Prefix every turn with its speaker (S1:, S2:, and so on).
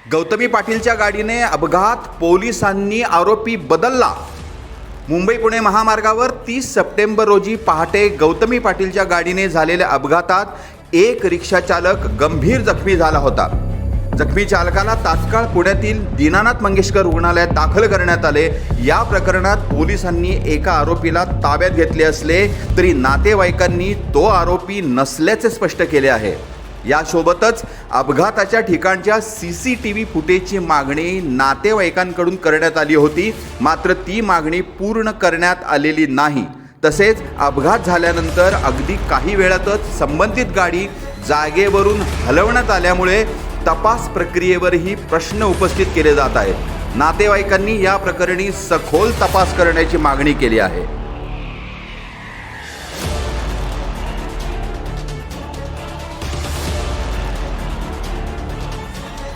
S1: गौतमी पाटीलच्या गाडीने अपघात, पोलिसांनी आरोपी बदलला। मुंबई पुणे महामार्गावर 30 सप्टेंबर रोजी पहाटे गौतमी पाटीलच्या गाडीने झालेल्या अपघातात एक रिक्षा चालक गंभीर जखमी झाला होता। जखमी चालकाला तात्काळ पुण्यातील दीनानाथ मंगेशकर रुग्णालयात दाखल करण्यात आले। या प्रकरणात पोलिसांनी एका आरोपीला ताब्यात घेतले असले तरी नातेवाईकांनी तो आरोपी नसल्याचे स्पष्ट केले आहे। यासोबतच अपघाताच्या ठिकाणच्या CCTV फुटेजची मागणी नातेवाईकांकडून करण्यात आली होती, मात्र ती मागणी पूर्ण करण्यात आलेली नाही। तसेच अपघात झाल्यानंतर अगदी काही वेळातच संबंधित गाडी जागेवरून हलवण्यात आल्यामुळे तपास प्रक्रियेवरही प्रश्न उपस्थित केले जात आहेत। नातेवाईकांनी या प्रकरणी सखोल तपास करण्याची मागणी केली आहे।